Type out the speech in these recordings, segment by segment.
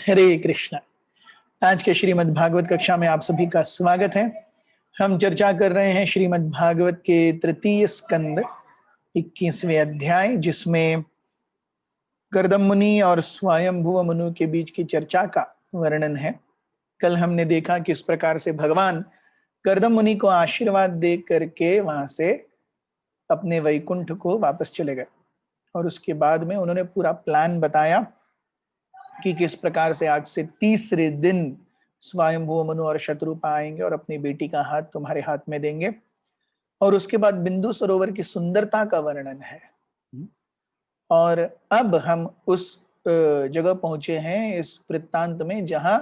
हरे कृष्णा। आज के श्रीमद् भागवत कक्षा में आप सभी का स्वागत है। हम चर्चा कर रहे हैं श्रीमद् भागवत के तृतीय स्कंद 21वें अध्याय, जिसमें कर्दम मुनि और स्वयंभुव मनु के बीच की चर्चा का वर्णन है। कल हमने देखा किस प्रकार से भगवान कर्दम मुनि को आशीर्वाद दे करके वहां से अपने वैकुंठ को वापस चले गए, और उसके बाद में उन्होंने पूरा प्लान बताया कि किस प्रकार से आज से तीसरे दिन स्वयंभुव मनु और शत्रुपा आएंगे और अपनी बेटी का हाथ तुम्हारे हाथ में देंगे। और उसके बाद बिंदु सरोवर की सुंदरता का वर्णन है। और अब हम उस जगह पहुंचे हैं इस वृत्तांत में जहां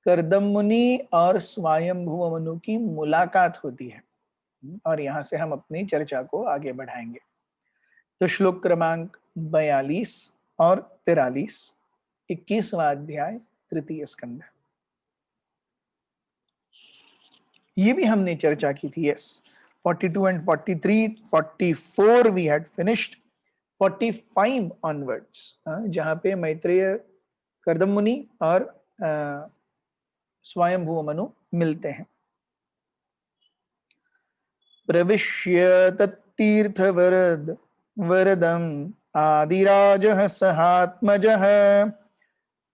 कर्दम मुनि और स्वयंभुव मनु की मुलाकात होती है, और यहाँ से हम अपनी चर्चा को आगे बढ़ाएंगे। तो श्लोक क्रमांक 42 और 43, 21वां अध्याय, तृतीय स्कंद। ये भी हमने चर्चा की थी। Yes, 42 and 43, 44 we had finished. 45 onwards, जहां पे मैत्रेय कर्दम मुनि और स्वयंभुव मनु मिलते हैं। प्रविश्य तत्तीर्थ वरदम आदिराजः सहात्मजः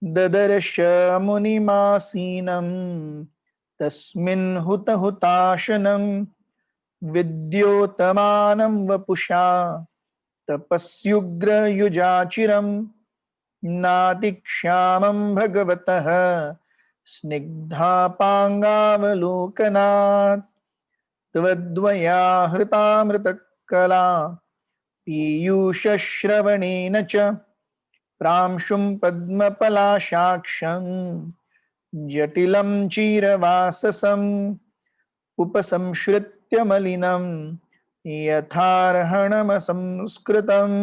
ददर्श मुनिमासीनं तस्मिन् हुताशनं विद्योतमानं वपुषा तपस्युग्रयुजाचिरं नातिक्षामं भगवतः स्निग्धापाङ्गावलोकनात् त्वद्वया हृतामृतकला पीयूषश्रवणेन च प्रांशुं पद्मपलाशाक्षं जटिलं चीरवाससम् उपसंश्रित्य मलिनं यथार्हणमसंस्कृतम्।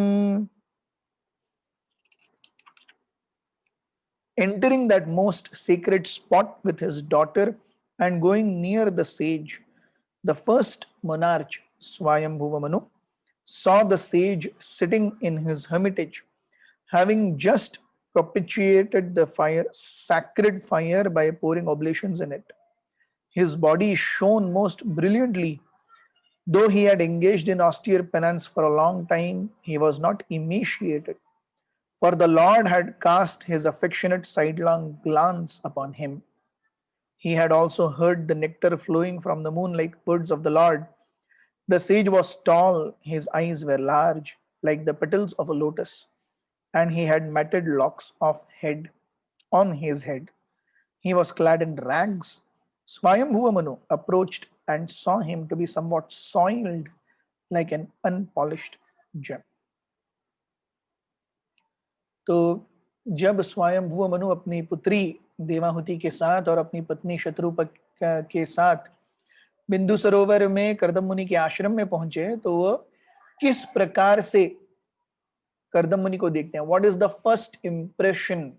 Entering that most sacred spot with his daughter and going near the sage, the first monarch, Swayambhuva Manu, saw the sage sitting in his hermitage, having just propitiated the sacred fire by pouring oblations in it. His body shone most brilliantly. Though he had engaged in austere penance for a long time, he was not emaciated, for the Lord had cast his affectionate sidelong glance upon him. He had also heard the nectar flowing from the moon like words of the Lord. The sage was tall, his eyes were large, like the petals of a lotus, and he had matted locks of head on his head. He was clad in rags. Swayambhuva Manu approached and saw him to be somewhat soiled, like an unpolished gem. तो जब स्वयंभुव मनु अपनी पुत्री देवाहुति के साथ और अपनी पत्नी शत्रुपा के साथ बिंदु सरोवर में कर्दम मुनि के आश्रम में पहुंचे, तो वो किस प्रकार से कर्दम मुनि को देखते हैं, what is the first impression.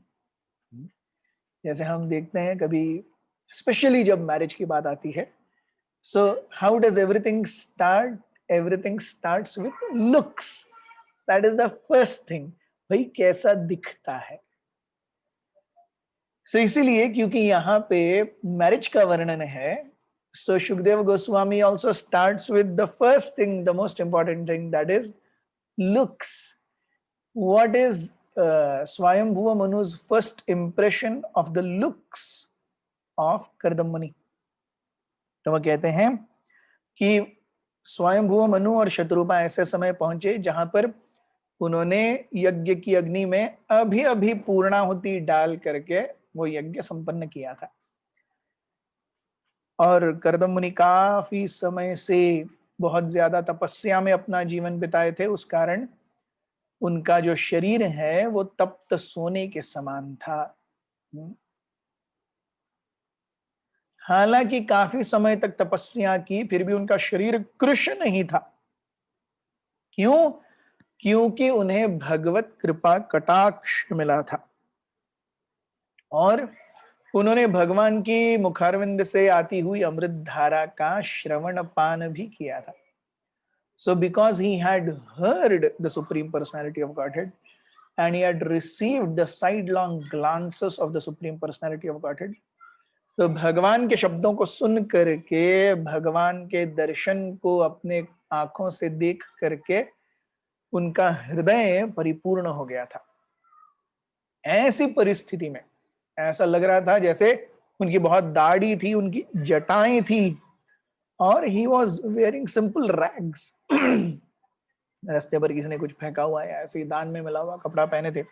जैसे हम देखते हैं कभी, स्पेशली जब मैरिज की बात आती है, so how does everything start, everything starts with looks. That is the first thing, भाई कैसा दिखता है। सो इसीलिए क्योंकि यहाँ पे मैरिज का वर्णन है, so Shukdev Goswami also starts with the first thing, the most important thing, that is looks. What is Swayambhuva Manu's first impression of the looks of Kardam Muni? तो वह कहते हैं कि स्वयंभुव मनु और शत्रुपा ऐसे समय पहुंचे जहां पर उन्होंने यज्ञ की अग्नि में अभी अभी पूर्णाहुति डाल करके वो यज्ञ संपन्न किया था। और कर्दम मुनि काफी समय से बहुत ज्यादा तपस्या में अपना जीवन बिताए थे, उस कारण उनका जो शरीर है वो तप्त सोने के समान था। हालांकि काफी समय तक तपस्या की, फिर भी उनका शरीर कृश नहीं था। क्यों? क्योंकि उन्हें भगवत कृपा कटाक्ष मिला था और उन्होंने भगवान की मुखारविंद से आती हुई अमृत धारा का श्रवण पान भी किया था। So because he had heard the Supreme Personality of Godhead and he had received the sidelong glances of the Supreme Personality of Godhead. तो भगवान के शब्दों को सुन करके, भगवान के दर्शन को अपने आंखों से देख करके उनका हृदय परिपूर्ण हो गया था। ऐसी परिस्थिति में ऐसा लग रहा था जैसे उनकी बहुत दाढ़ी थी, उनकी जटाएं थी, और he was wearing simple rags. रास्ते पर किसी ने कुछ फेंका हुआ है, ऐसे ही दान में मिला हुआ कपड़ा पहने थे,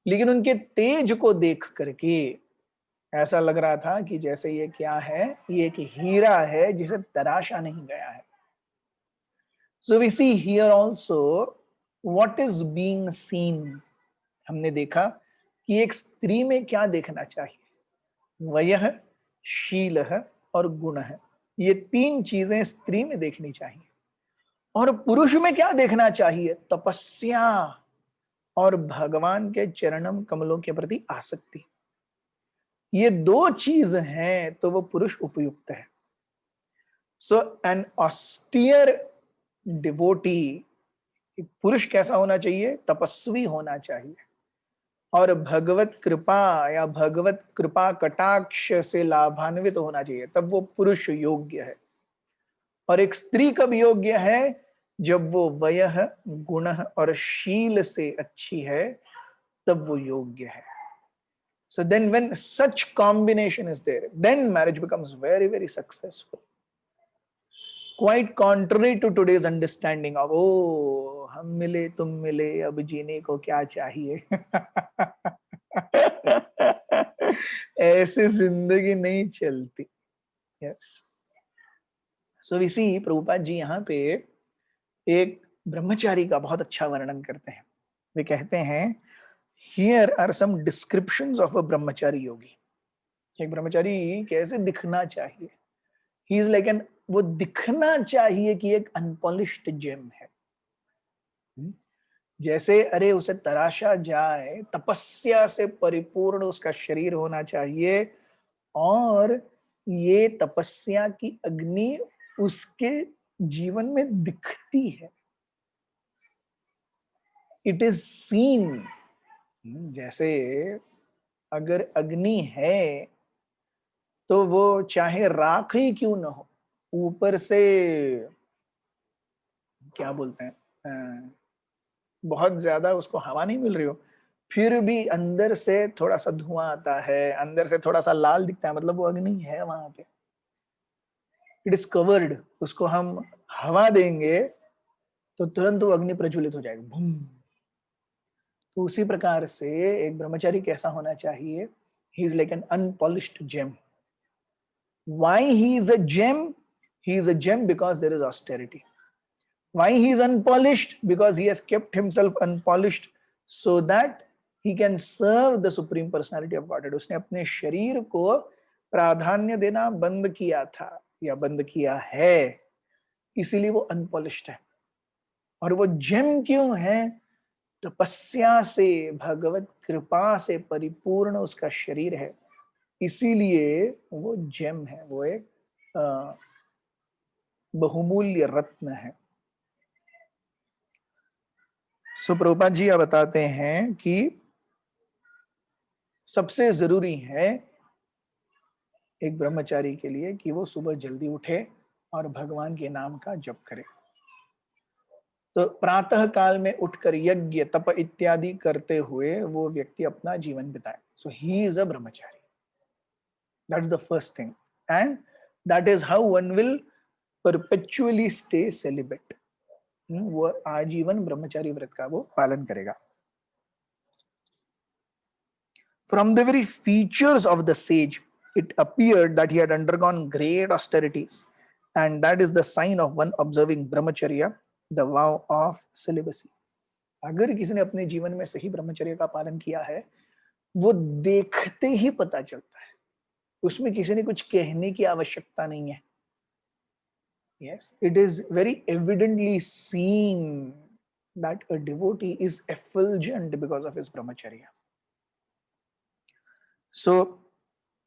लेकिन उनके तेज को देख करके ऐसा लग रहा था कि जैसे ये क्या है, ये एक हीरा है जिसे तराशा नहीं गया है। So we see here also what is being seen. हमने देखा कि एक स्त्री में क्या देखना चाहिए, वयः, शीलः और गुणः, ये तीन चीजें स्त्री में देखनी चाहिए। और पुरुष में क्या देखना चाहिए, तपस्या और भगवान के चरणम कमलों के प्रति आसक्ति। ये दो चीज हैं तो वो पुरुष उपयुक्त है। सो एन ऑस्टियर डिवोटी, पुरुष कैसा होना चाहिए, तपस्वी होना चाहिए, और भगवत कृपा या भगवत कृपा कटाक्ष से लाभान्वित होना चाहिए, तब वो पुरुष योग्य है। और एक स्त्री कब योग्य है, जब वो वयः, गुणः और शील से अच्छी है, तब वो योग्य है। So then when such combination is there, then marriage becomes very, very successful. Quite contrary to today's understanding of, oh, हम मिले तुम मिले, अब जीने को क्या चाहिए। ऐसे जिंदगी नहीं चलती। Yes. So we see Prabhupada ji यहाँ पे एक ब्रह्मचारी का बहुत अच्छा वर्णन करते हैं। वे कहते हैं, Here are some descriptions of a brahmachari yogi. एक ब्रह्मचारी कैसे दिखना चाहिए। He is like an, वो दिखना चाहिए कि एक अनपॉलिश्ड जेम है। जैसे अरे उसे तराशा जाए, तपस्या से परिपूर्ण उसका शरीर होना चाहिए, और ये तपस्या की अग्नि उसके जीवन में दिखती है। It is seen. जैसे अगर अग्नि है तो वो चाहे राख ही क्यों ना हो, ऊपर से क्या बोलते हैं, बहुत ज्यादा उसको हवा नहीं मिल रही हो, फिर भी अंदर से थोड़ा सा धुआं आता है, अंदर से थोड़ा सा लाल दिखता है, मतलब वो अग्नि है वहां पे। It is covered. उसको हम हवा देंगे तो तुरंत वो अग्नि प्रज्वलित हो जाएगा, बूम। तो उसी प्रकार से एक ब्रह्मचारी कैसा होना चाहिए, he is like an unpolished gem. Why he is a gem? He is a gem because there is austerity. Why he is unpolished? Because he has kept himself unpolished so that he can serve the Supreme Personality of Godhead. उसने अपने शरीर को प्राधान्य देना बंद किया था या बंद किया है, इसीलिए वो अनपॉलिश्ड है। और वो जेम क्यों है, तपस्या से, भगवत कृपा से परिपूर्ण उसका शरीर है, इसीलिए वो जेम है, वो एक बहुमूल्य रत्न है। सो प्रभुपाद जी बताते हैं कि सबसे जरूरी है एक ब्रह्मचारी के लिए कि वो सुबह जल्दी उठे और भगवान के नाम का जप करे। तो प्रातः काल में उठकर यज्ञ तप इत्यादि करते हुए वो व्यक्ति अपना जीवन बिताए। सो he is a Brahmachari. That's the first thing, and that is how one will perpetually stay celibate. वो आजीवन ब्रह्मचारी व्रत का वो पालन करेगा। From the very features of the sage, it appeared that he had undergone great austerities, and that is the sign of one observing brahmacharya, the vow of celibacy. अगर किसी ने अपने जीवन में सही ब्रह्मचर्य का पालन किया है, वो देखते ही पता चलता है, उसमें किसी ने कुछ कहने की आवश्यकता नहीं है। Yes, it is very evidently seen that a devotee is effulgent because of his brahmacharya. So,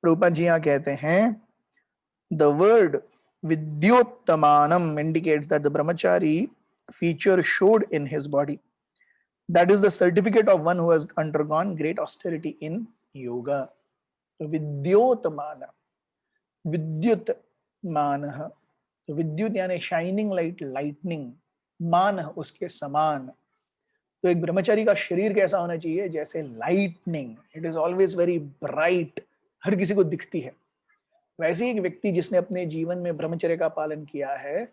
Prabhupada ji यहाँ कहते हैं, the word vidyottamanam indicates that the brahmachari feature showed in his body, That is the certificate of one who has undergone great austerity in yoga. तो विद्योतमान, विद्युत मान, तो विद्युत यानी shining light, lightning, मान उसके समान। तो एक ब्रह्मचारी का शरीर कैसा होना चाहिए? जैसे lightning, it is always very bright, हर किसी को दिखती है। वैसे एक व्यक्ति जिसने अपने जीवन में ब्रह्मचर्य का पालन किया है,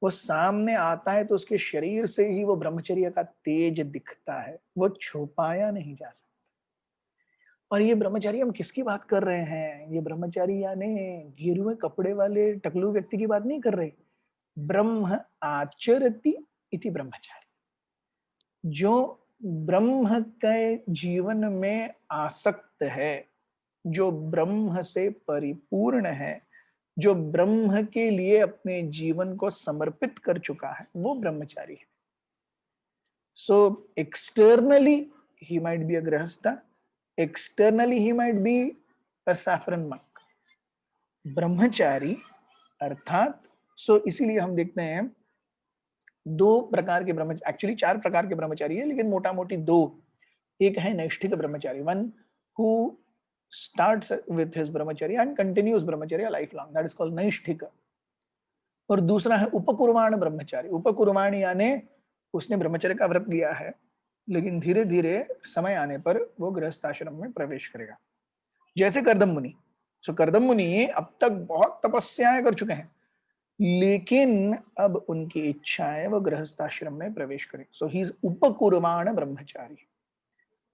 वो सामने आता है तो उसके शरीर से ही वो ब्रह्मचर्य का तेज दिखता है, वो छुपाया नहीं जा सकता। और ये ब्रह्मचारी हम किसकी बात कर रहे हैं? ये ब्रह्मचारी यानी गेरुए कपड़े वाले टकलू व्यक्ति की बात नहीं कर रहे। ब्रह्म आचरति इति ब्रह्मचारी, जो ब्रह्म के जीवन में आसक्त है, जो ब्रह्म से परिपूर्ण है, जो ब्रह्म के लिए अपने जीवन को समर्पित कर चुका है, वो ब्रह्मचारी है। So externally he might be a गृहस्था, externally he might be a saffron monk. ब्रह्मचारी अर्थात, सो इसीलिए हम देखते हैं दो प्रकार के ब्रह्मचारी, एक्चुअली 4 प्रकार के ब्रह्मचारी है, लेकिन मोटा मोटी 2। एक है नैष्ठिक ब्रह्मचारी, one who starts with his brahmacharya and continues brahmacharya lifelong, that is called naishthika। और दूसरा है उपकुर्माण ब्रह्मचारी। उपकुर्माण यानी उसने ब्रह्मचर्य का व्रत लिया है, लेकिन धीरे धीरे समय आने पर वो गृहस्थ आश्रम में प्रवेश करेगा, जैसे कर्दम मुनि। सो कर्दम मुनि अब तक बहुत तपस्याएं कर चुके हैं, लेकिन अब उनकी इच्छा है वो गृहस्थ आश्रम में प्रवेश करें। सो ही इज उपकुर्माण ब्रह्मचारी,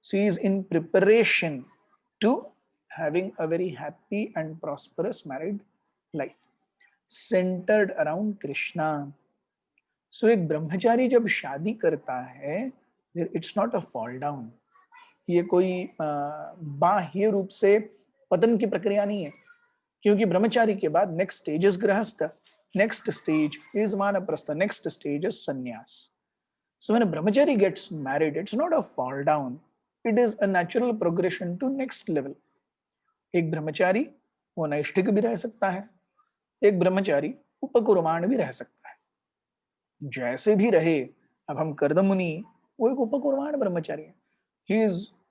so he is in preparation to having a very happy and prosperous married life centered around Krishna। So एक ब्रह्मचारी जब शादी करता है, it's not a fall down, ये कोई बाह्य रूप से पतन की प्रक्रिया नहीं है, क्योंकि ब्रह्मचारी के बाद नेक्स्ट स्टेज इज गृहस्थ, नेक्स्ट स्टेज इज वानप्रस्थ, नेक्स्ट स्टेज इज संन्यास। So when a brahmachari gets married, it's not a fall down, it is a natural progression to next level। एक ब्रह्मचारी वो नैष्ठिक भी रह सकता है, एक ब्रह्मचारी उपकुर्माण भी रह सकता है, जैसे भी रहे। अब हम कर्दम मुनि, वो एक उपकुर्माण ब्रह्मचारी है।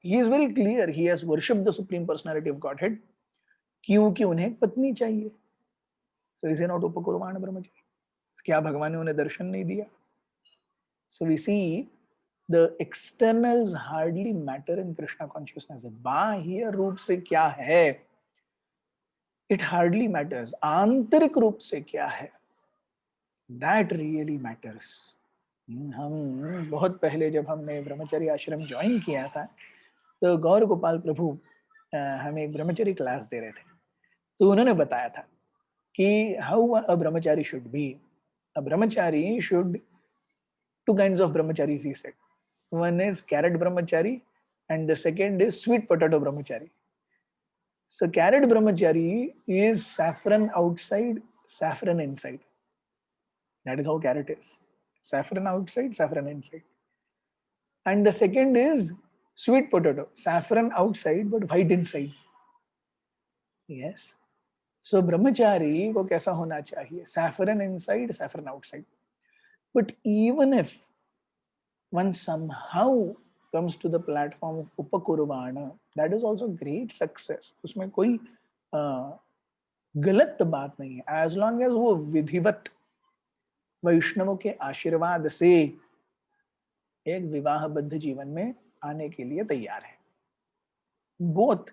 he is very clear, he has worshipped the supreme personality of godhead, क्योंकि उन्हें पत्नी चाहिए। so is he not उपकुर्माण ब्रह्मचारी? क्या भगवान ने उन्हें दर्शन नहीं दिया? so we see the externals hardly matter in Krishna consciousness। बाह्य रूप से क्या है, it hardly matters। आंतरिक रूप से क्या है, that really matters। हम बहुत पहले जब हमने ब्रह्मचर्य आश्रम ज्वाइन किया था, तो गौर गोपाल प्रभु हमें एक ब्रह्मचर्य क्लास दे रहे थे, तो उन्होंने बताया था कि हाउ अ ब्रह्मचारी शुड बी। अ ब्रह्मचारी should, two kinds of brahmacharis he said, one is carrot brahmachari and the second is sweet potato brahmachari। So carrot brahmachari is saffron outside, saffron inside, that is how carrot is, saffron outside, saffron inside। And the second is sweet potato, saffron outside but white inside। Yes, so brahmachari को कैसा होना चाहिए? saffron inside, saffron outside। But even if one somehow comes to the platform of upakurvana, that is also great success। उसमें कोई गलत बात नहीं है, as long as वो विधिवत वैष्णवों के आशीर्वाद से एक विवाहबद्ध जीवन में आने के लिए तैयार है। Both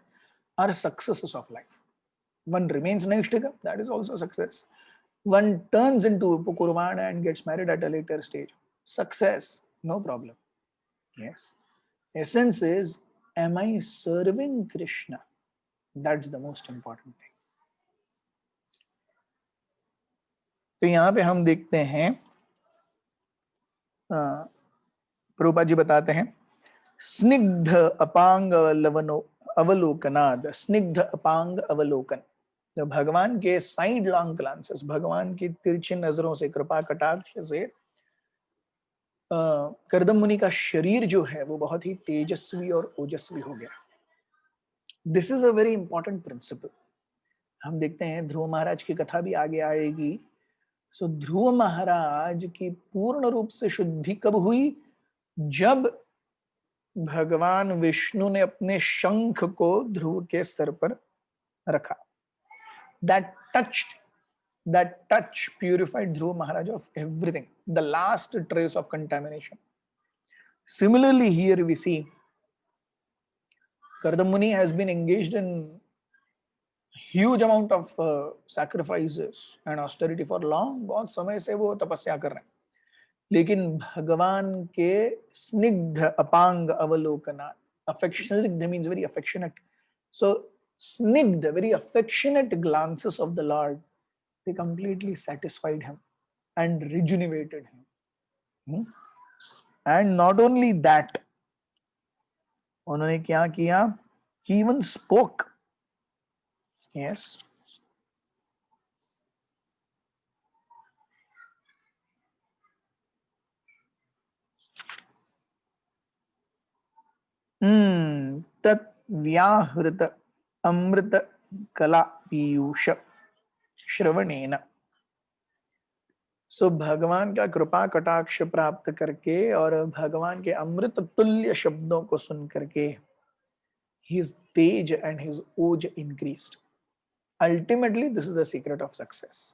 are successes of life। One remains naishtika, that is also success। One turns into upakurvana and gets married at a later stage, success, no problem। Yes, essence is, am I serving Krishna? That's the most important thing। तो यहाँ पे हम देखते हैं, प्रभुपाद जी बताते हैं, स्निग्ध अपांग अवलोकनाद, स्निग्ध अपांग अवलोकन, जब भगवान के साइड लॉन्ग ग्लांसेस, भगवान की तिरछी नजरों से, कृपा कटाक्ष से कर्दम मुनि का शरीर जो है वो बहुत ही तेजस्वी और ओजस्वी हो गया। This is a very important principle. हम देखते हैं ध्रुव महाराज की कथा भी आगे आएगी। सो ध्रुव महाराज की पूर्ण रूप से शुद्धि कब हुई? जब भगवान विष्णु ने अपने शंख को ध्रुव के सर पर रखा. That touch purified Dhruva Maharaj of everything, the last trace of contamination. Similarly, here we see Kardam Muni has been engaged in huge amount of sacrifices and austerity for long. बहुत समय से वो तपस्या कर रहे हैं, लेकिन भगवान के स्निग्ध अपांग अवलोकना, affectionate, स्निग्ध means very affectionate, so snigdha, very affectionate glances of the Lord, they completely satisfied him and rejuvenated him. And not only that, उन्होंने क्या किया? He even spoke. Yes. तत् व्याहृत अमृत कला पीयूष श्रवणेन. सो भगवान का कृपा कटाक्ष प्राप्त करके और भगवान के अमृत तुल्य शब्दों को सुन करके his तेज and his ओज increased. Ultimately, this is the secret of success.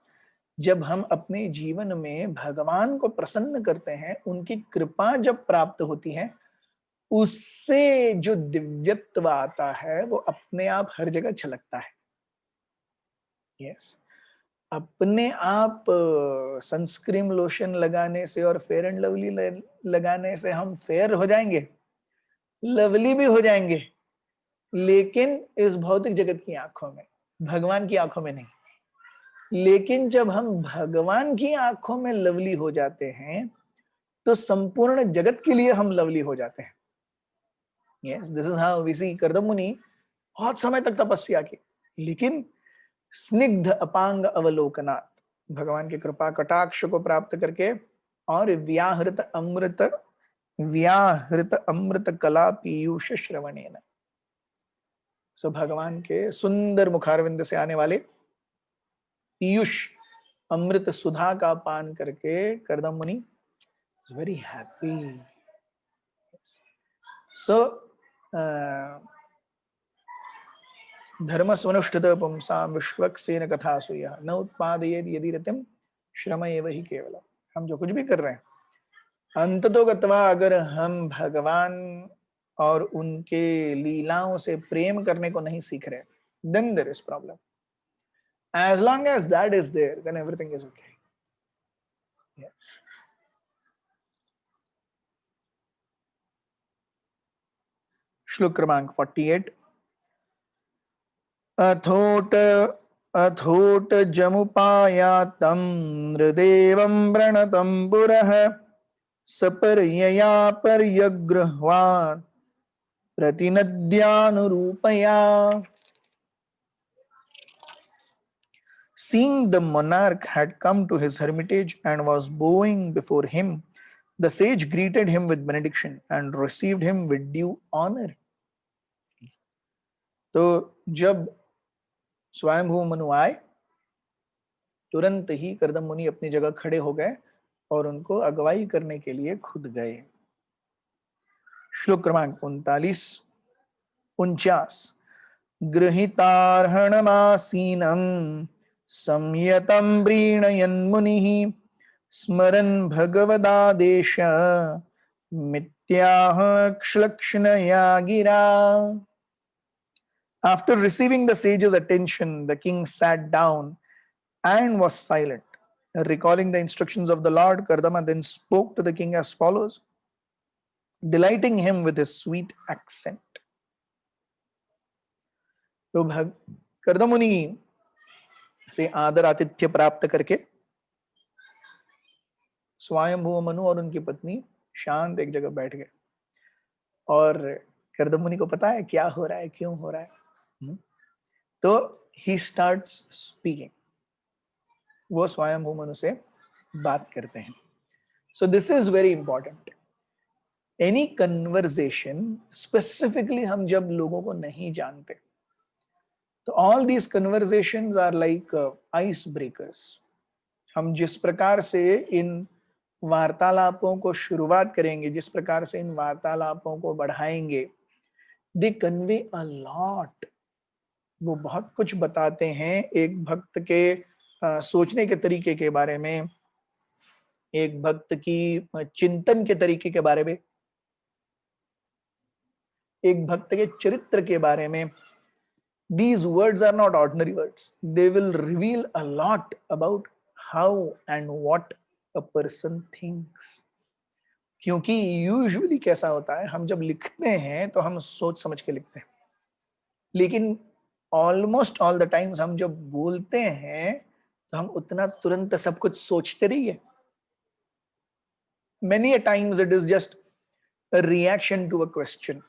जब हम अपने जीवन में भगवान को प्रसन्न करते हैं, उनकी कृपा जब प्राप्त होती है, उससे जो दिव्यत्व आता है वो अपने आप हर जगह छलकता है. यस, अपने आप सनस्क्रीन लोशन लगाने से और फेयर एंड लवली लगाने से हम फेयर हो जाएंगे, लवली भी हो जाएंगे, लेकिन इस भौतिक जगत की आंखों में, भगवान की आंखों में नहीं. लेकिन जब हम भगवान की आंखों में लवली हो जाते हैं, तो संपूर्ण जगत के लिए हम लवली हो जाते हैं. Yes, this is how we see Kardam Muni बहुत समय तक तपस्या की, लेकिन स्निग्ध अपांग अवलोकनात्, भगवान की कृपा कटाक्ष को प्राप्त करके और व्याहृत अमृत कला पीयूष श्रवणेन. सो भगवान के सुंदर मुखारविंद से आने वाले पीयूष अमृत सुधा का पान करके कर्दम मुनि इज वेरी हैप्पी. सो धर्म स्वनुष्ठित पुंसा विश्वक्सेन कथा सुया न उत्पादयेद यदि रतिम श्रम एव ही केवल. हम जो कुछ भी कर रहे हैं, अंततोगत्वा अगर हम भगवान और उनके लीलाओं से प्रेम करने को नहीं सीख रहे, then there is problem. As long as that is there, then everything is okay. Yes. श्लोक क्रमांक 48. अथोट जमुपायातं नृदेवं व्रणतं पुरः सपर्यया पर्यगृह्वान् प्रतिनद्यानुरूपया. Seeing the monarch had come to his hermitage and was bowing before him, the sage greeted him with benediction and received him with due honor. तो जब स्वयंभू मनु आए, तुरंत ही कर्दम मुनि अपनी जगह खड़े हो गए और उनको अगवाई करने के लिए खुद गए. श्लोक क्रमांक 49. गृहीतार्हणमासीनं संयतं व्रीणयन् मुनिः स्मरन् भगवदादेश मिथ्याह क्षलक्ष्णया गिरा. After receiving the sage's attention, the king sat down and was silent. Recalling the instructions of the Lord, Kardama then spoke to the king as follows, delighting him with his sweet accent. तो कर्दम मुनि से आदर आतिथ्य प्राप्त करके स्वयंभू मनु और उनकी पत्नी शांत एक जगह बैठ गए. और कर्दम मुनि को पता है क्या हो रहा है, क्यों हो रहा है. तो he starts speaking. वो स्वयंभू मनु से बात करते हैं. So this is very important. Any conversation, specifically हम जब लोगों को नहीं जानते, तो all these conversations are like ice breakers. हम जिस प्रकार से इन वार्तालापों को शुरुआत करेंगे, जिस प्रकार से इन वार्तालापों को बढ़ाएंगे, दे कन्वे अ लॉट। वो बहुत कुछ बताते हैं एक भक्त के सोचने के तरीके के बारे में, एक भक्त की चिंतन के तरीके के बारे में, एक भक्त के चरित्र के बारे में। These words are not ordinary words. They will reveal a lot about how and what a person thinks. क्योंकि यूजुअली कैसा होता है, हम जब लिखते हैं तो हम सोच समझ के लिखते हैं, लेकिन ऑलमोस्ट ऑल द टाइम्स हम जब बोलते हैं तो हम उतना तुरंत सब कुछ सोचते रहिए। Many a times it is just a reaction to a question,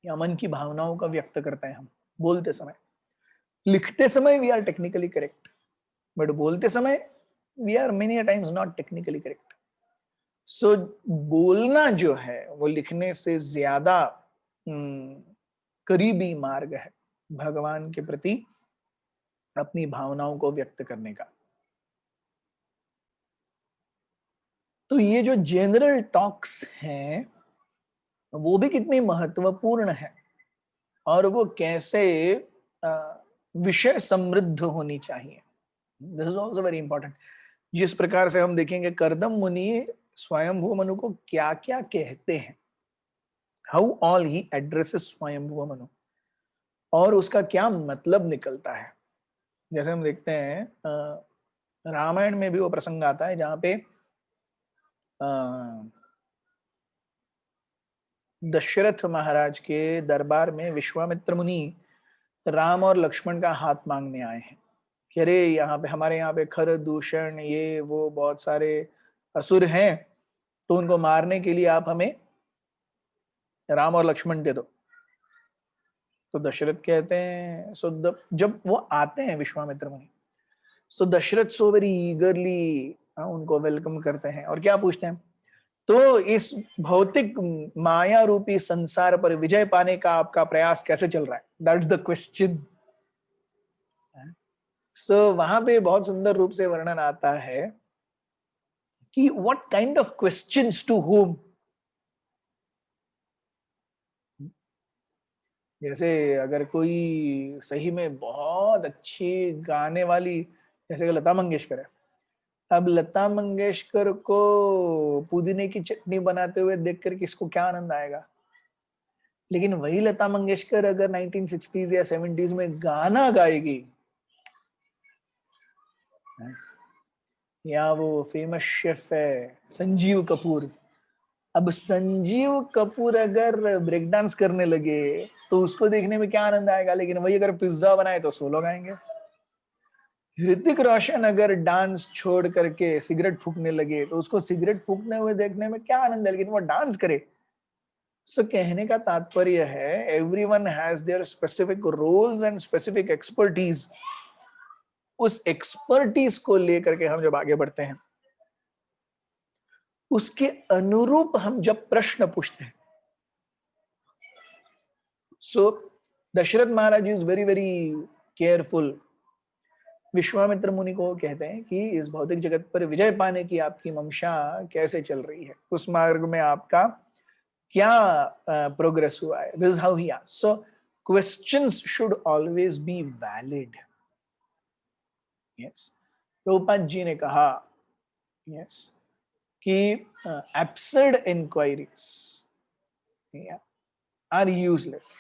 या मन की भावनाओं का व्यक्त करते हैं हम बोलते समय। लिखते समय we are technically correct, but बोलते समय we are many times not technically correct. So बोलना जो है वो लिखने से ज्यादा करीबी मार्ग है भगवान के प्रति अपनी भावनाओं को व्यक्त करने का। तो ये जो जनरल टॉक्स हैं वो भी कितनी महत्वपूर्ण है, और वो कैसे विषय समृद्ध होनी चाहिए, this is also very important. जिस प्रकार से हम देखेंगे कर्दम मुनि स्वयंभू मनु को क्या क्या कहते हैं, हाउ ऑल ही एड्रेसेस स्वयंभू मनु, और उसका क्या मतलब निकलता है। जैसे हम देखते हैं रामायण में भी वो प्रसंग आता है जहां पे दशरथ महाराज के दरबार में विश्वामित्र मुनि राम और लक्ष्मण का हाथ मांगने आए हैं कि अरे यहाँ पे हमारे यहाँ पे खर दूषण ये वो बहुत सारे असुर हैं, तो उनको मारने के लिए आप हमें राम और लक्ष्मण दे दो। तो दशरथ कहते हैं, जब वो आते हैं विश्वामित्र मुनि, सो दशरथ सो वेरी ईगरली उनको वेलकम करते हैं और क्या पूछते हैं, तो इस भौतिक माया रूपी संसार पर विजय पाने का आपका प्रयास कैसे चल रहा है, दैट्स द क्वेश्चन। सो वहां पे बहुत सुंदर रूप से वर्णन आता है कि what kind of questions to whom। जैसे अगर कोई सही में बहुत अच्छी गाने वाली, जैसे कि लता मंगेशकर है, अब लता मंगेशकर को पुदीने की चटनी बनाते हुए देखकर किसको क्या आनंद आएगा, लेकिन वही लता मंगेशकर अगर 1960s या 70s में गाना गाएगी, या वो फेमस शेफ है संजीव कपूर, अब संजीव कपूर अगर ब्रेक डांस करने लगे तो उसको देखने में क्या आनंद आएगा, लेकिन वही अगर पिज्जा बनाए तो 100 लोग आएंगे। ऋतिक रोशन अगर डांस छोड़ करके सिगरेट फूकने लगे तो उसको सिगरेट फूकने हुए देखने में क्या आनंद है, लेकिन वो डांस करे। सो कहने का तात्पर्य है everyone has their specific roles and specific expertise. उस एक्सपर्टीज को लेकर के हम जब आगे बढ़ते हैं, उसके अनुरूप हम जब प्रश्न पूछते हैं। So Dasharath Maharaj is very very careful. Vishwamitra Muni को कहते हैं कि इस भौतिक जगत पर विजय पाने की आपकी मंशा कैसे चल रही है, उस मार्ग में आपका क्या प्रोग्रेस हुआ है। This is how he asked. So questions should always be valid. Yes, Prabhupada ji ने कहा यस कि absurd inquiries are useless.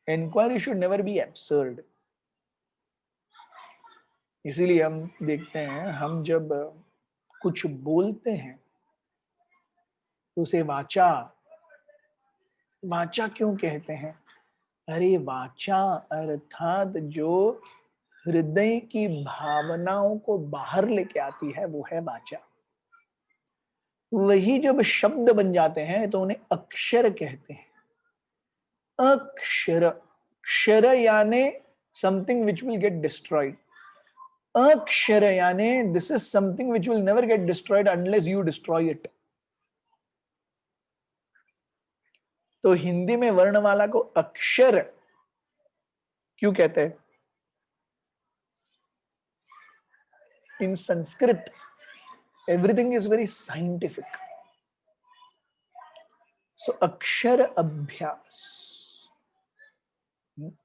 Inquiry should never be absurd. इसीलिए हम देखते हैं, हम जब कुछ बोलते हैं तो उसे वाचा, वाचा क्यों कहते हैं? अरे वाचा अर्थात जो हृदय की भावनाओं को बाहर लेके आती है वो है वाचा। वही जब शब्द बन जाते हैं तो उन्हें अक्षर कहते हैं। अक्षर, क्षर यानी something which will get destroyed. अक्षर यानी this is something which will never get destroyed unless you destroy it. तो हिंदी में वर्णमाला को अक्षर क्यों कहते हैं? इन Sanskrit Everything is very scientific. So अक्षर अभ्यास,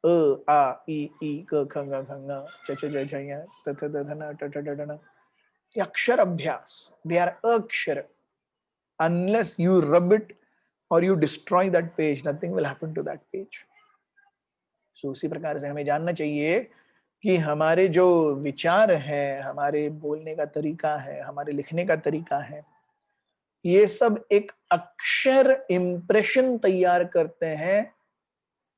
अ आ ई ई क ख ग घ ङ च च ज झ ञ त थ द ध न ट ट ड ड न, ये अक्षर अभ्यास, they are अक्षर. Unless you rub it or you destroy that page, nothing will happen to that page. So उसी प्रकार से हमें जानना चाहिए कि हमारे जो विचार है, हमारे बोलने का तरीका है, हमारे लिखने का तरीका है, ये सब एक अक्षर इंप्रेशन तैयार करते हैं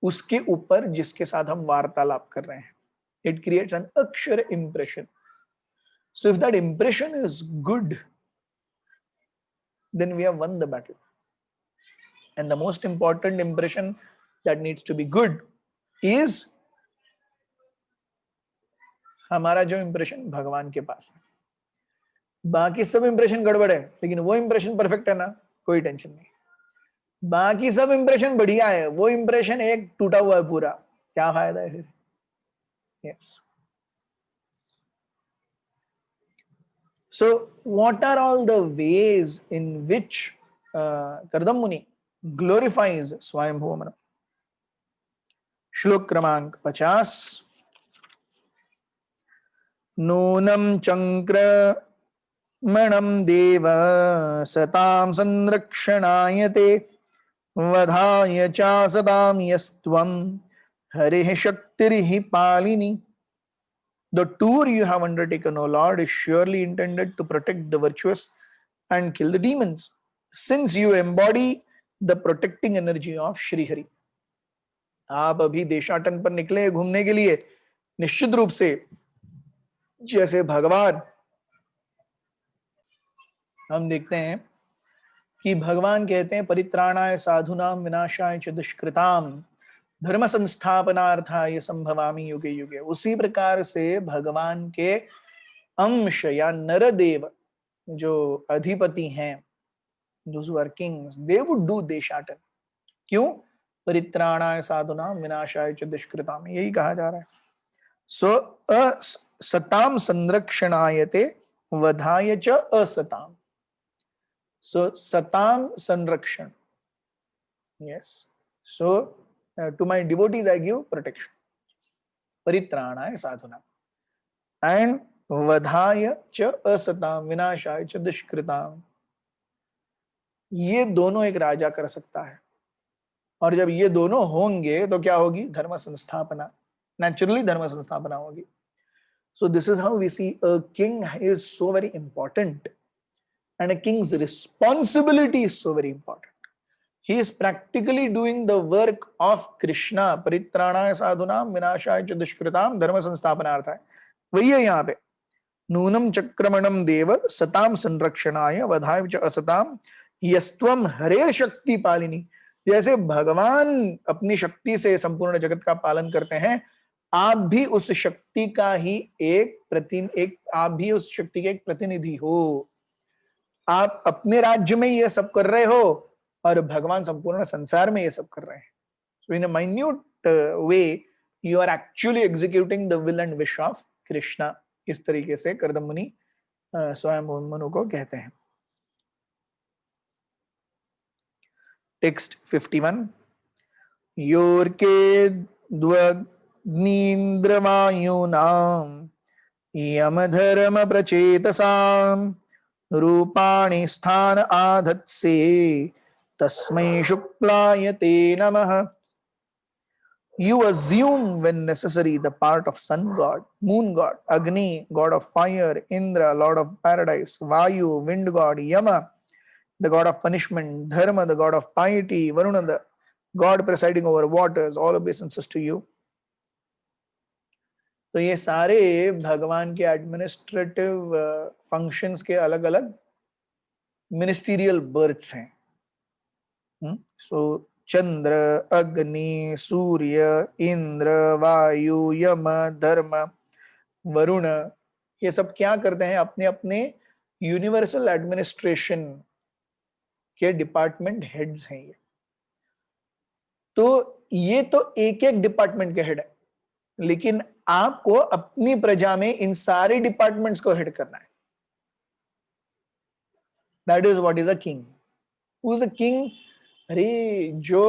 उसके ऊपर जिसके साथ हम वार्तालाप कर रहे हैं. It creates an अक्षर impression. So if that impression is good, then we have won the battle. And the most important impression that needs to be good is हमारा जो इंप्रेशन भगवान के पास है. बाकी सब इंप्रेशन गड़बड़ है, लेकिन वो इंप्रेशन परफेक्ट है ना, कोई टेंशन नहीं. बाकी सब इंप्रेशन बढ़िया है, वो इंप्रेशन एक टूटा हुआ है पूरा, क्या फायदा है फिर? Yes. So what are all the ways in which Kardam Muni glorifies Swayambhuva Manu? श्लोक क्रमांक 50. नूनं चंक्रमणं देव सतां संरक्षणाय ते वधाय च सदां यस्त्वं हरिः शक्तिर्हि पालिनी. The tour you have undertaken, O Lord, is surely intended to protect the virtuous and kill the demons, since you embody the protecting energy of Shri Hari. आप अभी देशाटन पर निकले घूमने के लिए, निश्चित रूप से जैसे भगवान, हम देखते हैं कि भगवान कहते हैं परित्राणाय साधुनाम विनाशाय च दुष्कृताम धर्म संस्थापनार्थाय संभवामि युगे युगे. उसी प्रकार से भगवान के अंश या नरदेव जो अधिपति हैं, those who are kings, they would do देशाटन. क्यों? परित्राणाय साधुनाम विनाशाय च दुष्कृताम, यही कहा जा रहा है. सो सताम संरक्षणायते वधाय च असताम. सो सताम संरक्षण, yes. So to my devotees I give protection. परित्राणाय साधुनाम and वधाय च असताम विनाशाय च दुष्कृताम. ये दोनों एक राजा कर सकता है, और जब ये दोनों होंगे तो क्या होगी? धर्म संस्थापना, नेचुरली धर्म संस्थापना होगी. So this is how we see a king is so very important, and a king's responsibility is so very important. He is practically doing the work of Krishna. परित्राणाय साधुनाम विनाशाय च दुष्कृताम धर्म संस्थापनार्थाय. वही है यहाँ पे. नूनम चक्रमणम देव सताम संरक्षणाय वधाय च असताम यस्त्वम हरेर शक्ति पालिनी. जैसे भगवान अपनी शक्ति से संपूर्ण जगत का पालन करते हैं, आप भी उस शक्ति का ही आप भी उस शक्ति के एक प्रतिनिधि हो. आप अपने राज्य में ये सब कर रहे हो और भगवान संपूर्ण संसार में ये सब कर रहे हैं. So in a minute way you are actually executing the will and wish of Krishna. इस तरीके से कर्दम मुनि स्वयं मनु को कहते हैं. टेक्स्ट 51. योर्के द्वग्नीन्द्रवायूनां यमधर्म प्रचेतसां रूपाणि स्थान आधत्से तस्मै शुक्लाय ते नमः. You assume when necessary the part of sun god, moon god, Agni, god of fire, Indra, lord of paradise, Vayu, wind god, Yama, the god of punishment, Dharma, the god of piety, Varuna, the god presiding over waters, all obeisances to you. तो ये सारे भगवान के administrative functions के अलग अलग ministerial births हैं. सो चंद्र, अग्नि, सूर्य, इंद्र, वायु, यम, धर्म, वरुण, ये सब क्या करते हैं? अपने अपने यूनिवर्सल एडमिनिस्ट्रेशन के डिपार्टमेंट हेड्स हैं ये. तो ये तो एक एक डिपार्टमेंट के हेड है, लेकिन आपको अपनी प्रजा में इन सारे डिपार्टमेंट्स को हेड करना है. That is what is a king. Who is a king? अरे जो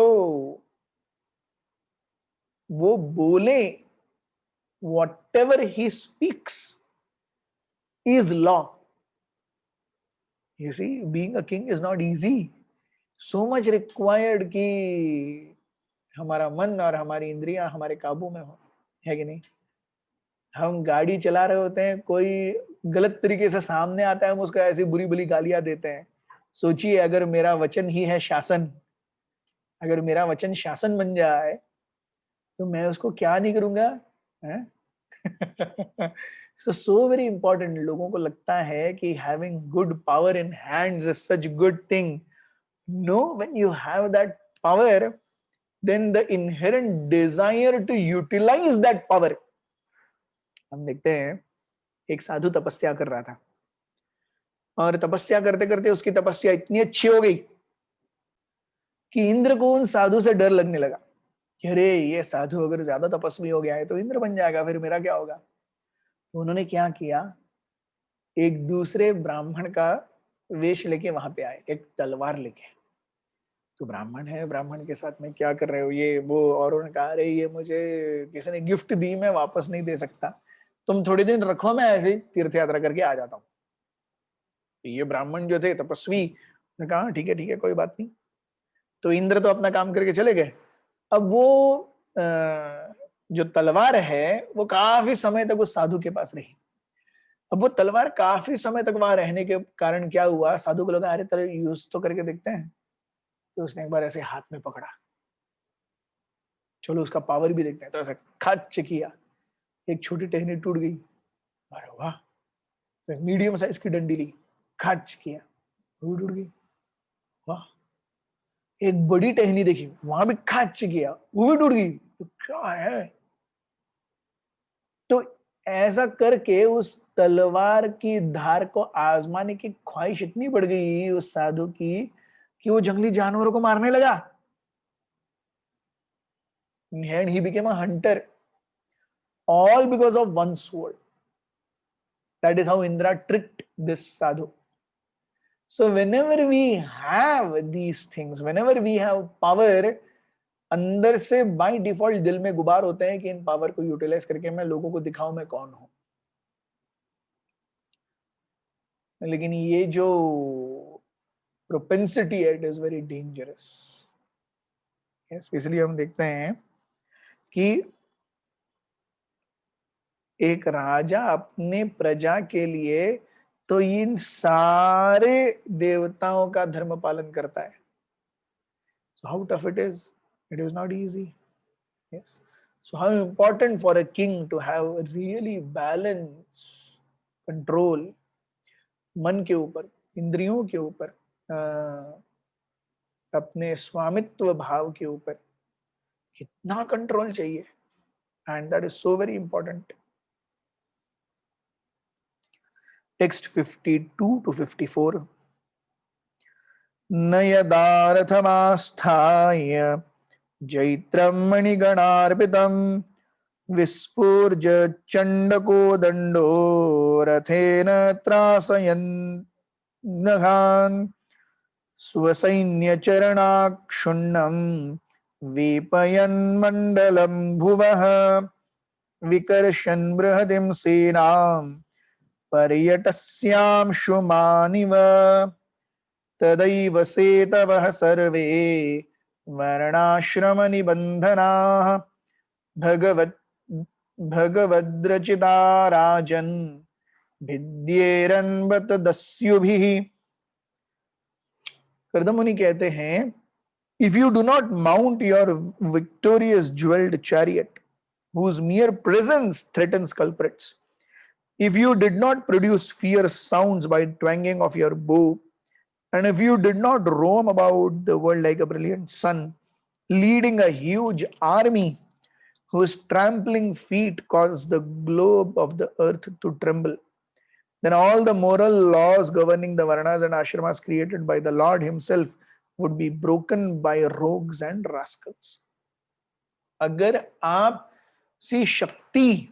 वो बोले, whatever he speaks is law. You see, being a king is not easy. So much required कि हमारा मन और हमारी इंद्रियां हमारे काबू में हो, है कि नहीं? हम गाड़ी चला रहे होते हैं, कोई गलत तरीके से सामने आता है, हम उसको ऐसी बुरी बुरी गालियां देते हैं. सोचिए अगर मेरा वचन ही है शासन, अगर मेरा वचन शासन बन जाए तो मैं उसको क्या नहीं करूंगा, है? So very important. लोगों को लगता है कि having good power in hands is such good thing. No, when you have that power, then the inherent desire to utilize that power. हम देखते हैं एक साधु तपस्या कर रहा था, और तपस्या करते करते उसकी तपस्या इतनी अच्छी हो गई कि इंद्र को उन साधु से डर लगने लगा कि अरे ये साधु अगर ज्यादा तपस्वी हो गया है तो इंद्र बन जाएगा, फिर मेरा क्या होगा. तो उन्होंने क्या किया, एक दूसरे ब्राह्मण का वेश लेके वहां पे आए, एक तलवार लेके. तो ब्राह्मण है, ब्राह्मण के साथ में क्या कर रहे हो, ये वो. और उन्होंने कहा अरे ये मुझे किसी ने गिफ्ट दी, मैं वापस नहीं दे सकता, तुम थोड़े दिन रखो, मैं ऐसे ही तीर्थ यात्रा करके आ जाता हूँ. ये ब्राह्मण जो थे तपस्वी ने कहा ठीक है कोई बात नहीं. तो इंद्र तो अपना काम करके चले गए. अब वो जो तलवार है वो काफी समय तक उस साधु के पास रही. अब वो तलवार काफी समय तक वहां रहने के कारण क्या हुआ, साधु को लगा अरे तेरे यूज तो करके देखते हैं. तो उसने एक बार ऐसे हाथ में पकड़ा, चलो उसका पावर भी देखते हैं. तो ऐसा खच किया, एक छोटी टहनी टूट गई. अरे वाह. तो एक मीडियम साइज की डंडी ली, खच किया, वो टूट गई. वाह. एक बड़ी टहनी देखी, वहां भी खच किया, वो भी टूट गई. तो क्या है. तो ऐसा करके उस तलवार की धार को आजमाने की ख्वाहिश इतनी बढ़ गई उस साधु की कि वो जंगली जानवरों को मारने लगा. And he became a hunter, all because of one sword. That is how Indra tricked this sadhu. So whenever we have these things, whenever we have power, अंदर से बाय डिफॉल्ट दिल में गुबार होते हैं कि इन पावर को यूटिलाइज करके मैं लोगों को दिखाऊं मैं कौन हूं. लेकिन ये जो प्रोपेंसिटी है, इट इज वेरी डेंजरस. इसलिए हम देखते हैं कि एक राजा अपने प्रजा के लिए तो इन सारे देवताओं का धर्म पालन करता है. So how tough it is? It is not easy. Yes. So how important for a king to have a really balance, control, मन के ऊपर, इंद्रियों के ऊपर, अपने स्वामित्व भाव के ऊपर कितना कंट्रोल चाहिए. And that is so very important. Text 52 to 54. न यदारथमास्थाय जैत्रं मणिगणार्पितं विस्फूर्ज चण्डको दण्डो रथेन त्रासयन्नघान् स्वसैन्यचरणाक्षुण्णं वीपयन्मण्डलं भुवः विकर्षन् बृहतीं सेनां पर्यटस्यांशुमानिव तदैव सेतवः सर्वे वर्णाश्रमनिबन्धनाः भगवत् भगवद्रचिता राजन् भिद्येरन्वत दस्युभिः. कर्दमुनि कहते हैं, if you do not mount your victorious jeweled chariot, whose mere presence threatens culprits, if you did not produce fierce sounds by twanging of your bow, and if you did not roam about the world like a brilliant sun, leading a huge army whose trampling feet cause the globe of the earth to tremble, then all the moral laws governing the varnas and ashramas created by the Lord himself would be broken by rogues and rascals. अगर आप सी शक्ति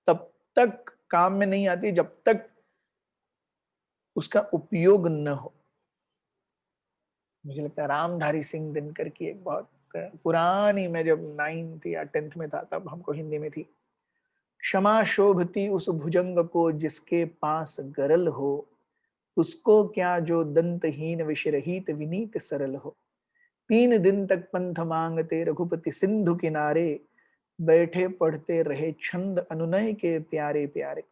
तब तक काम में नहीं आती जब तक उसका उपयोग न हो। मुझे लगता है रामधारी सिंह दिनकर की एक बहुत पुरानी, मैं जब 9th या 10th में था तब हमको हिंदी में थी। क्षमा शोभती उस भुजंग को जिसके पास गरल हो, उसको क्या जो दंतहीन विषरहित विनीत सरल हो। 3 दिन तक पंथ मांगते रघुपति सिंधु किनारे, बैठे पढ़ते रहे छंद अनुनय के प्यारे प्यारे।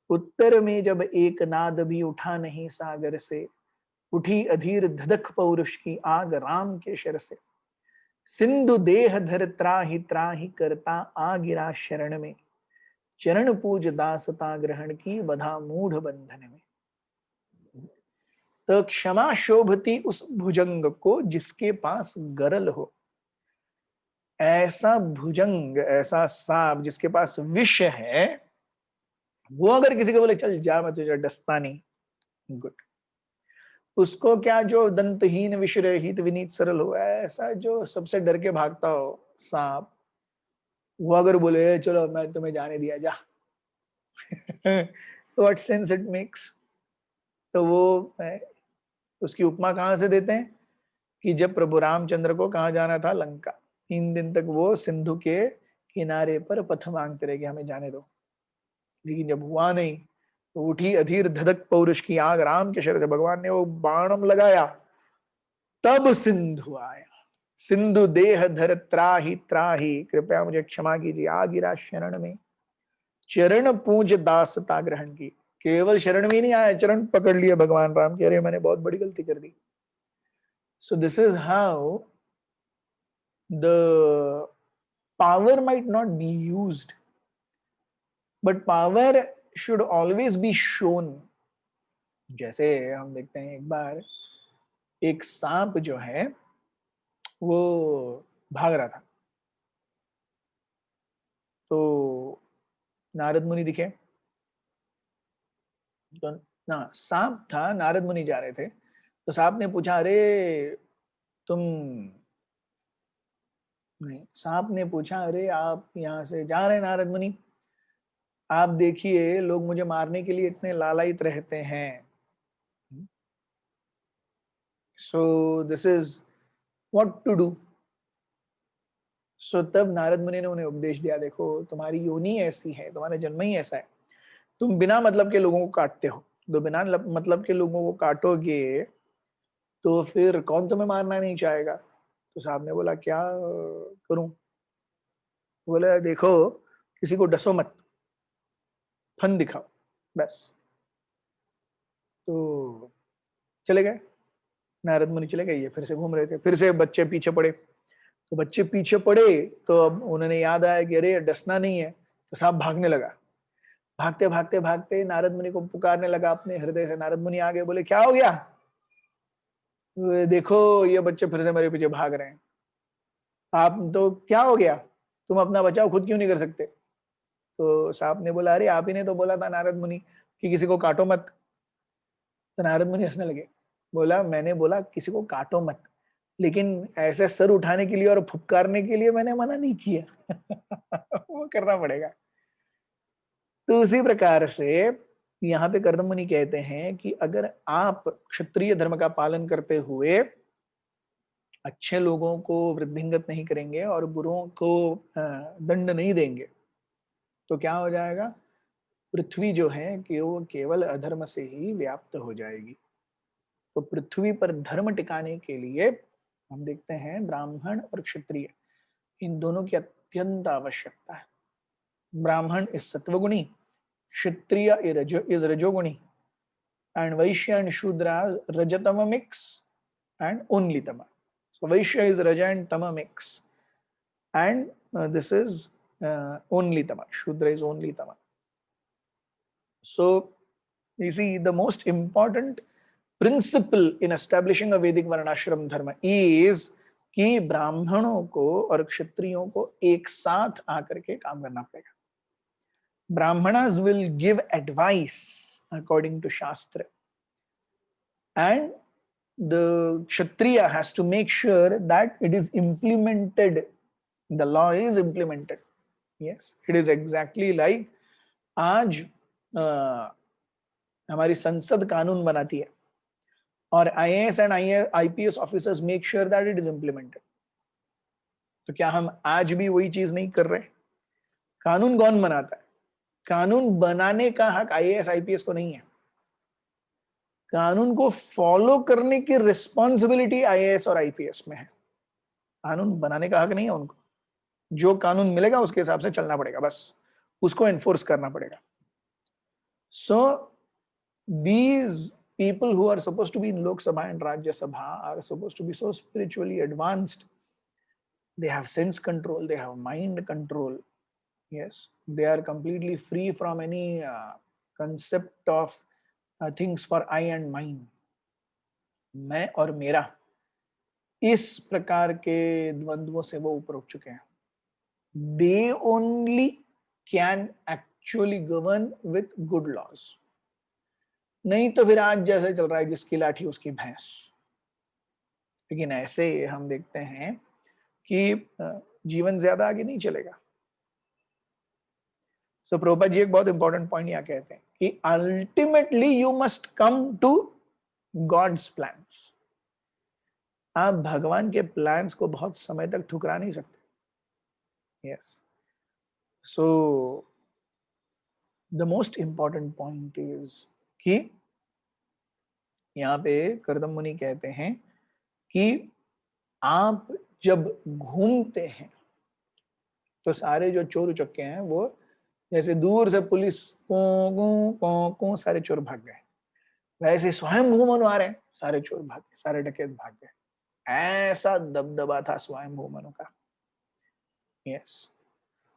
उत्तर में जब एक नाद भी उठा नहीं सागर से, उठी अधीर धधक पौरुष की आग राम के शर से। सिंधु देह धर त्राहि त्राहि करता आ गिरा शरण में, चरण पूज दासता ग्रहण की बधा मूढ़ बंधन में। तो क्षमा शोभती उस भुजंग को जिसके पास गरल हो। ऐसा भुजंग, ऐसा सांप जिसके पास विष है, वो अगर किसी को बोले चल जा मैं तुझे डसता नहीं, गुड। उसको क्या जो दंतहीन विष रहित विनीत सरल हो, ऐसा जो सबसे डर के भागता हो सांप, वो अगर बोले चलो मैं तुम्हें जाने दिया जा, व्हाट सेंस इट मेक्स। तो वो उसकी उपमा कहां से देते हैं कि जब प्रभु रामचंद्र को कहा जाना था लंका, 3 दिन तक वो सिंधु के किनारे पर पथ मांगते रहे कि हमें जाने दो, लेकिन जब हुआ नहीं तो उठी अधीर धधक पौरुष की आग राम के शर से, भगवान ने वो बाणम लगाया, तब सिंधु आया। सिंधु देह धर त्राहि त्राहि, कृपया मुझे क्षमा कीजिए, आ गिरा शरण में, चरण पूज दासता ग्रहण की। केवल शरण में ही नहीं आया, चरण पकड़ लिया भगवान राम के, अरे मैंने बहुत बड़ी गलती कर दी। So this is how the power might not be used, but power should always be shown. जैसे हम देखते हैं एक बार एक सांप जो है वो भाग रहा था, तो नारद मुनि दिखे। तो ना सांप था, नारद मुनि जा रहे थे, तो सांप ने पूछा अरे तुम, नहीं, सांप ने पूछा अरे आप यहाँ से जा रहे हैं नारद मुनि, आप देखिए लोग मुझे मारने के लिए इतने लालायित रहते हैं, so this is what to do. So तब नारद मुनि ने उन्हें उपदेश दिया, देखो तुम्हारी योनि ऐसी है, तुम्हारा जन्म ही ऐसा है, तुम बिना मतलब के लोगों को काटते हो, तो बिना मतलब के लोगों को काटोगे तो फिर कौन तुम्हें मारना नहीं चाहेगा। तो साहब ने बोला क्या करूं। बोला देखो किसी को डसो मत, फन दिखाओ बस। तो चले गए, नारद मुनि चले गए, ये फिर से घूम रहे थे, फिर से बच्चे पीछे पड़े, तो बच्चे पीछे पड़े तो अब उन्होंने याद आया कि अरे डसना नहीं है, तो साहब भागने लगा। भागते भागते भागते नारद मुनि को पुकारने लगा अपने हृदय से। नारद मुनि आ गए, बोले क्या हो गया। देखो ये बच्चे फिर से मेरे पीछे भाग रहे हैं, आप तो क्या हो गया, तुम अपना बचाव खुद क्यों नहीं कर सकते। तो साहब ने बोला अरे आप ही ने तो बोला था नारद मुनि कि किसी को काटो मत। तो नारद मुनि हंसने लगे, बोला मैंने बोला किसी को काटो मत, लेकिन ऐसे सर उठाने के लिए और फुपकारने के लिए मैंने मना नहीं किया। वो करना पड़ेगा। तो उसी प्रकार से यहाँ पे कर्दम मुनि कहते हैं कि अगर आप क्षत्रिय धर्म का पालन करते हुए अच्छे लोगों को वृद्धिंगत नहीं करेंगे और बुरों को दंड नहीं देंगे, तो क्या हो जाएगा, पृथ्वी जो है कि वो केवल अधर्म से ही व्याप्त हो जाएगी। तो पृथ्वी पर धर्म टिकाने के लिए हम देखते हैं ब्राह्मण और क्षत्रिय, इन दोनों की अत्यंत आवश्यकता है। ब्राह्मण इज सत्वगुणी, क्षत्रिय इज रजोगुणी, and Vaishya and Shudra Rajatama mix and only Tama. So Vaishya is Raja and Tama mix, and this is only Tama. Shudra is only Tama. So you see, the most important principle in establishing a Vedic Varnashram dharma is कि ब्राह्मणों को और क्षत्रियों को एक साथ आकर के काम करना पड़ेगा। Brahmanas will give advice according to Shastra, and the Kshatriya has to make sure that it is implemented, the law is implemented. Yes, it is exactly like आज हमारी संसद कानून बनाती है और IAS and IPS officers make sure that it is implemented. तो क्या हम आज भी वही चीज नहीं कर रहे? कानून कौन बनाता है? कानून बनाने का हक आईएएस आईपीएस को नहीं है। कानून को फॉलो करने की रिस्पॉन्सिबिलिटी आईएएस और आईपीएस में है। कानून बनाने का हक नहीं है उनको। जो कानून मिलेगा उसके हिसाब से चलना पड़ेगा, बस उसको एनफोर्स करना पड़ेगा। सो these people who are supposed to be in Lok Sabha and Rajya Sabha are supposed to be so spiritually advanced. They have sense control, they have mind control. Yes, they are completely free from any concept of things for I and mine. मैं और मेरा, इस प्रकार के द्वंद्वों से वो ऊपर उठ चुके हैं। They only can actually govern with good laws. नहीं तो फिर आज जैसे चल रहा है, जिसकी लाठी उसकी भैंस। लेकिन ऐसे हम देखते हैं कि जीवन ज्यादा आगे नहीं चलेगा। सो प्रभुपाद जी एक बहुत इंपॉर्टेंट पॉइंट यहाँ कहते हैं कि ultimately you must come to God's plans. आप भगवान के प्लान्स को बहुत समय तक ठुकरा नहीं सकते। Yes, so the most important point is कि यहाँ पे करदम मुनि कहते हैं कि आप जब घूमते हैं तो सारे जो चोर उचक्के हैं वो जैसे दूर से पुलिस को सारे चोर भाग गए, वैसे स्वयं मनु आ रहे हैं, सारे चोर भाग गए, सारे डकैत भाग गए। ऐसा दबदबा था स्वयं मनु का। यस,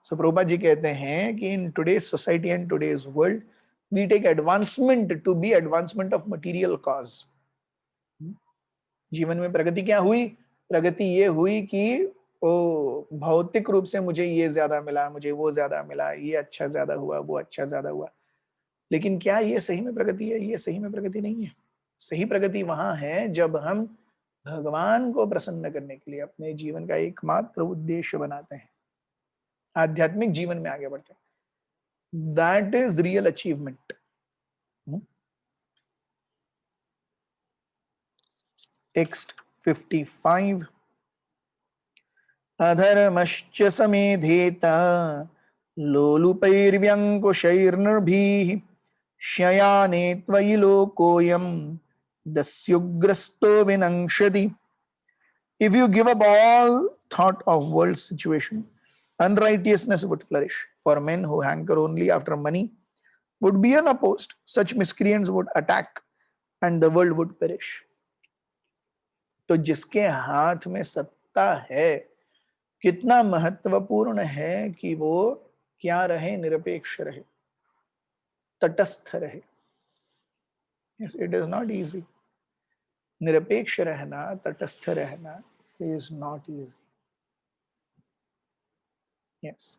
सो प्रभुपाद जी कहते हैं कि in today's society and today's world we take advancement to be advancement of material cause. जीवन में प्रगति क्या हुई? प्रगति ये हुई कि ओ भौतिक रूप से मुझे ये ज्यादा मिला, मुझे वो ज्यादा मिला, ये अच्छा ज्यादा हुआ, वो अच्छा ज्यादा हुआ। लेकिन क्या ये सही में प्रगति है? ये सही में प्रगति नहीं है। सही प्रगति वहां है जब हम भगवान को प्रसन्न करने के लिए अपने जीवन का एकमात्र उद्देश्य बनाते हैं, आध्यात्मिक जीवन में आगे बढ़ते हैं। That is real achievement. Text 55। अधर्मश्च समेधेता लोलुपैर्व्यङ्कुशैर्नृभिः शयाने त्वयि लोकोऽयं दस्युग्रस्तो विनङ्क्षति। If you give up all thought of world's situation, unrighteousness would flourish. For men who hanker only after money would be unopposed. Such miscreants would attack and the world would perish. तो जिसके हाथ में सत्ता है, कितना महत्वपूर्ण है कि वो क्या रहे? निरपेक्ष रहे, तटस्थ रहे। Yes, it is not easy. निरपेक्ष रहना, तटस्थ रहना is not easy. Yes,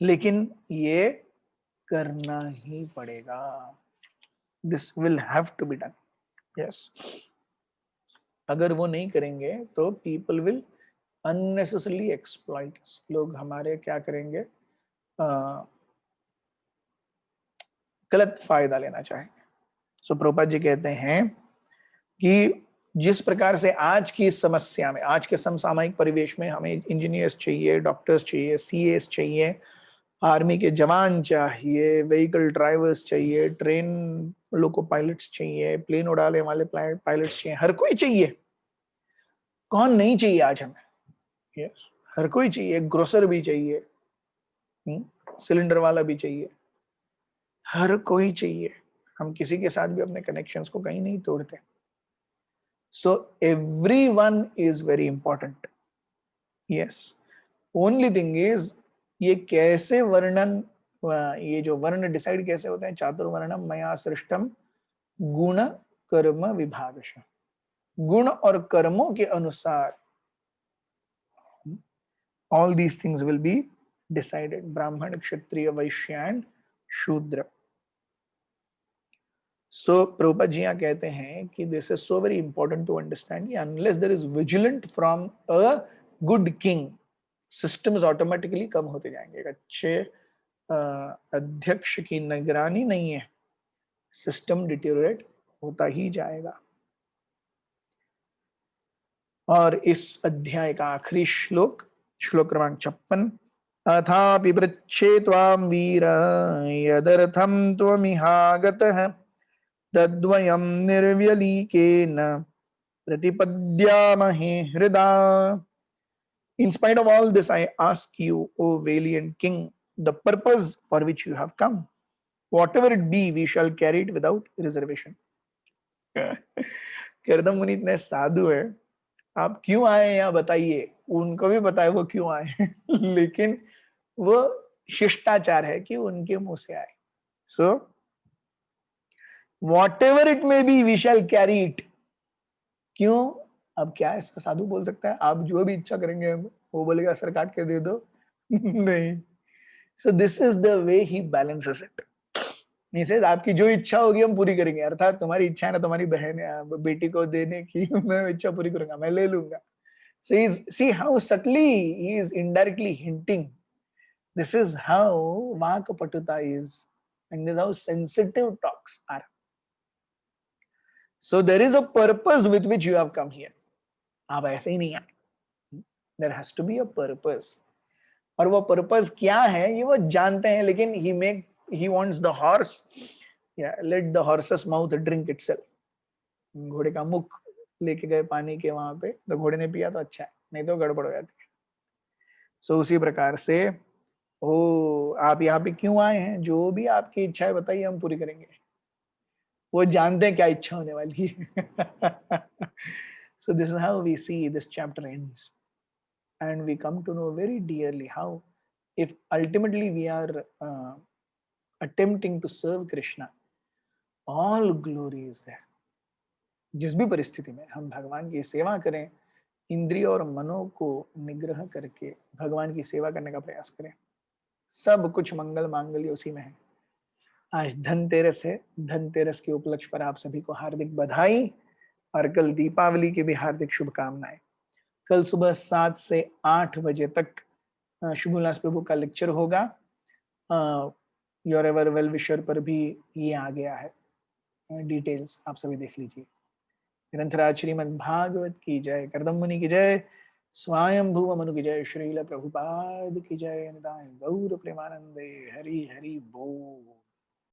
लेकिन ये करना ही पड़ेगा। This will have to be done. Yes, अगर वो नहीं करेंगे तो people will unnecessarily exploit us. लोग हमारे क्या करेंगे? गलत फायदा लेना चाहेंगे। सो प्रभुपाद जी कहते हैं कि जिस प्रकार से आज की समस्या में, आज के समसामयिक परिवेश में हमें इंजीनियर्स चाहिए, डॉक्टर्स चाहिए, सीएस चाहिए, आर्मी के जवान चाहिए, व्हीकल ड्राइवर्स चाहिए, ट्रेन लोको पायलट्स चाहिए, प्लेन उड़ाने वाले पायलट्स चाहिए, हर कोई चाहिए। कौन नहीं चाहिए आज हमें? यस, हर कोई चाहिए। ग्रोसर भी चाहिए, सिलेंडर वाला भी चाहिए, हर कोई चाहिए। हम किसी के साथ भी अपने कनेक्शंस को कहीं नहीं तोड़ते। So everyone is very important. Yes, only thing is ये कैसे वर्णन, ये जो वर्ण डिसाइड कैसे होते हैं? चातुर्वर्णम मया सृष्टम गुण कर्म विभागश। गुण और कर्मों के अनुसार all these things will be decided. Brahman, Kshatriya, Vaishya and Shudra. So Prabhupada ji यहाँ कहते हैं कि this is so very important to understand. Unless there is vigilant from a good king, systems automatically कम होते जाएंगे। एक अच्छे अध्यक्ष की निगरानी नहीं है, सिस्टम डिटेरियोरेट होता ही जाएगा। और इस अध्याय का आखिरी श्लोक, श्लोक क्रमांक 56, अथापि पृच्छे त्वां वीर यदर्थं त्वमिहागतः तद्वयं निर्व्यलीकेन प्रतिपद्यामहे हृदा। In spite of all this, I ask you, O valiant king, the purpose for which you have come. Whatever it be, we shall carry it without reservation. Kardam मुनि इतने साधु है, आप क्यों आए यहाँ बताइए, उनको भी पता है वो क्यों आए लेकिन वो शिष्टाचार है कि उनके मुंह से आए। So whatever it may be we shall carry it. क्यों? अब क्या है इसका साधु बोल सकता है, आप जो भी इच्छा करेंगे वो बोलेगा सर काट के दे दो नहीं। सो this is the way he balances it. He says, आपकी जो इच्छा होगी हम पूरी करेंगे, अर्थात तुम्हारी इच्छा है ना तुम्हारी बहन या बेटी को देने की मैं इच्छा पूरी करूंगा, मैं ले लूंगा। So see how subtly he is indirectly hinting. This is how Vakapatuta is, and this is how sensitive talks are. So there is a purpose with which you have come here. आप ऐसे ही नहीं आए। There has to be a purpose. और वो purpose क्या है ये वो जानते हैं, लेकिन he wants the horse, yeah, let the horse's mouth drink itself. घोड़े का मुख लेके गए पानी के वहां पे, तो घोड़े ने पिया तो अच्छा है, नहीं तो गड़बड़ हो जाती है। सो उसी प्रकार से ओ आप यहाँ पे क्यों आए हैं, जो भी आपकी इच्छा है बताइए हम पूरी करेंगे। वो जानते हैं क्या इच्छा होने वाली है। So this is how we see this chapter ends, and we come to know very dearly how, if ultimately we are attempting to serve Krishna, all glory is there. जिस भी परिस्थिति में हम भगवान की सेवा करें, इंद्रिय और मनो को निग्रह करके भगवान की सेवा करने का प्रयास करें, सब कुछ मंगल मांगल्य उसी में है। आज धनतेरस है, धनतेरस के उपलक्ष्य पर आप सभी को हार्दिक बधाई, और कल दीपावली की भी हार्दिक शुभकामनाएं। कल सुबह 7 से 8 बजे तक शुभुलास प्रभु का लेक्चर होगा। योर एवर वेल विशर पर भी ये आ गया है, डिटेल्स आप सभी देख लीजिए। ग्रंथराज श्रीमद् भागवत की जय, कर्दम मुनि की जय, स्वयं भुव मनु की जय, श्रील प्रभुपाद की जय, निताय गौर प्रेमानंदे, हरि हरि बोल।